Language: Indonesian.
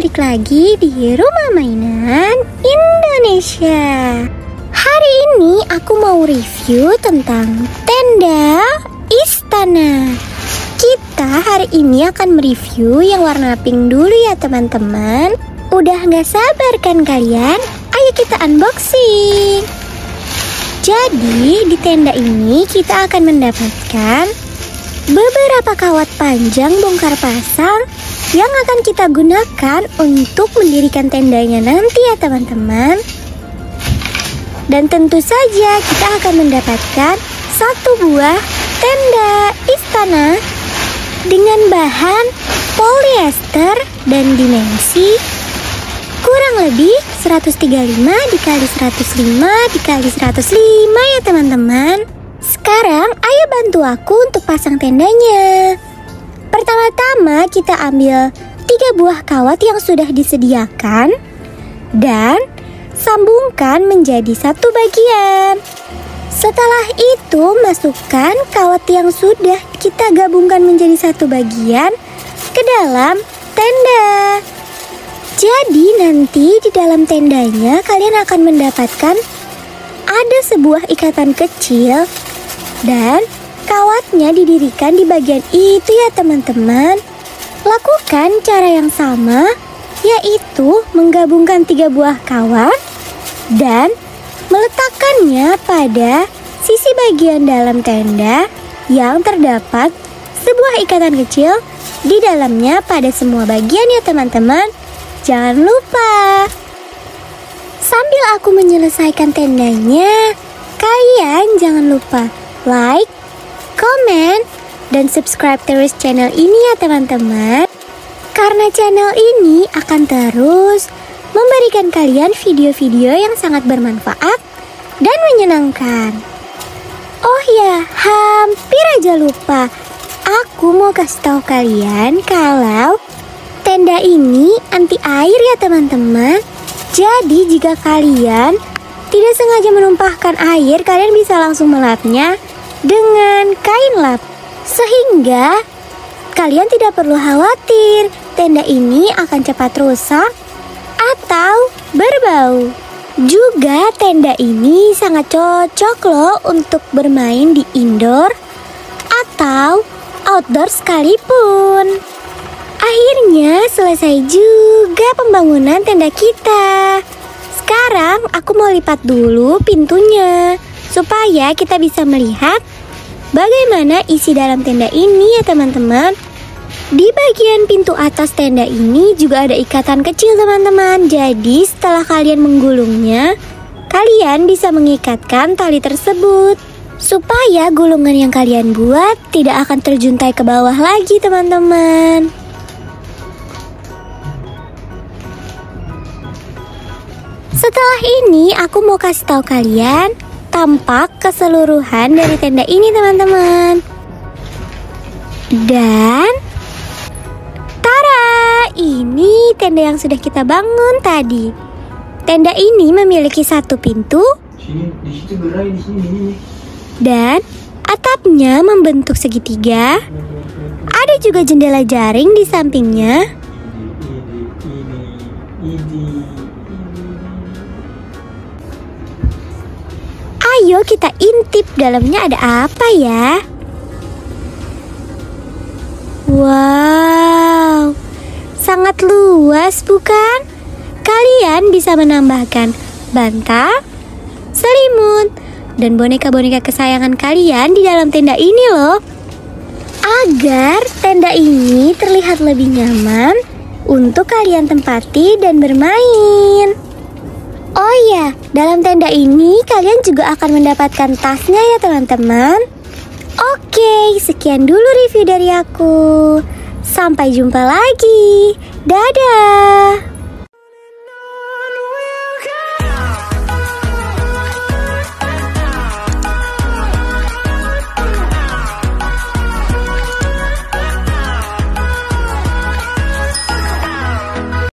balik lagi di Rumah Mainan Indonesia. Hari ini aku mau review tentang tenda istana. Kita hari ini akan mereview yang warna pink dulu ya teman-teman. Udah gak sabar kan kalian? Ayo kita unboxing. Jadi di tenda ini kita akan mendapatkan beberapa kawat panjang bongkar pasang yang akan kita gunakan untuk mendirikan tendanya nanti ya teman-teman. Dan tentu saja kita akan mendapatkan satu buah tenda istana dengan bahan polyester dan dimensi kurang lebih 135 dikali 105 dikali 105 ya teman-teman. Sekarang ayo bantu aku untuk pasang tendanya. Pertama-tama kita ambil 3 buah kawat yang sudah disediakan dan sambungkan menjadi satu bagian. Setelah itu masukkan kawat yang sudah kita gabungkan menjadi satu bagian ke dalam tenda. Jadi nanti di dalam tendanya kalian akan mendapatkan ada sebuah ikatan kecil dan kawatnya didirikan di bagian itu ya teman-teman. Lakukan cara yang sama, yaitu menggabungkan 3 buah kawat dan meletakkannya pada sisi bagian dalam tenda yang terdapat sebuah ikatan kecil di dalamnya pada semua bagian ya teman-teman. Jangan lupa. Sambil aku menyelesaikan tendanya, kalian jangan lupa like, komen, dan subscribe terus channel ini ya teman-teman. Karena channel ini akan terus memberikan kalian video-video yang sangat bermanfaat dan menyenangkan. Oh ya, hampir aja lupa. Aku mau kasih tahu kalian kalau tenda ini anti air ya teman-teman. Jadi jika kalian tidak sengaja menumpahkan air, kalian bisa langsung melapnya dengan kain lap, sehingga kalian tidak perlu khawatir tenda ini akan cepat rusak atau berbau. Juga tenda ini sangat cocok loh untuk bermain di indoor atau outdoor sekalipun. Akhirnya selesai juga pembangunan tenda kita. Sekarang aku mau lipat dulu pintunya supaya kita bisa melihat bagaimana isi dalam tenda ini ya teman-teman. Di bagian pintu atas tenda ini juga ada ikatan kecil teman-teman. Jadi setelah kalian menggulungnya, kalian bisa mengikatkan tali tersebut supaya gulungan yang kalian buat tidak akan terjuntai ke bawah lagi teman-teman. Setelah ini aku mau kasih tahu kalian tampak keseluruhan dari tenda ini teman-teman. Dan tara, ini tenda yang sudah kita bangun tadi. Tenda ini memiliki satu pintu dan atapnya membentuk segitiga. Ada juga jendela jaring di sampingnya. Ayo kita intip dalamnya ada apa ya. Wow, sangat luas bukan? Kalian bisa menambahkan bantal, selimut, dan boneka-boneka kesayangan kalian di dalam tenda ini loh. Agar tenda ini terlihat lebih nyaman untuk kalian tempati dan bermain. Oh iya, dalam tenda ini kalian juga akan mendapatkan tasnya ya teman-teman. Oke, sekian dulu review dari aku. Sampai jumpa lagi. Dadah.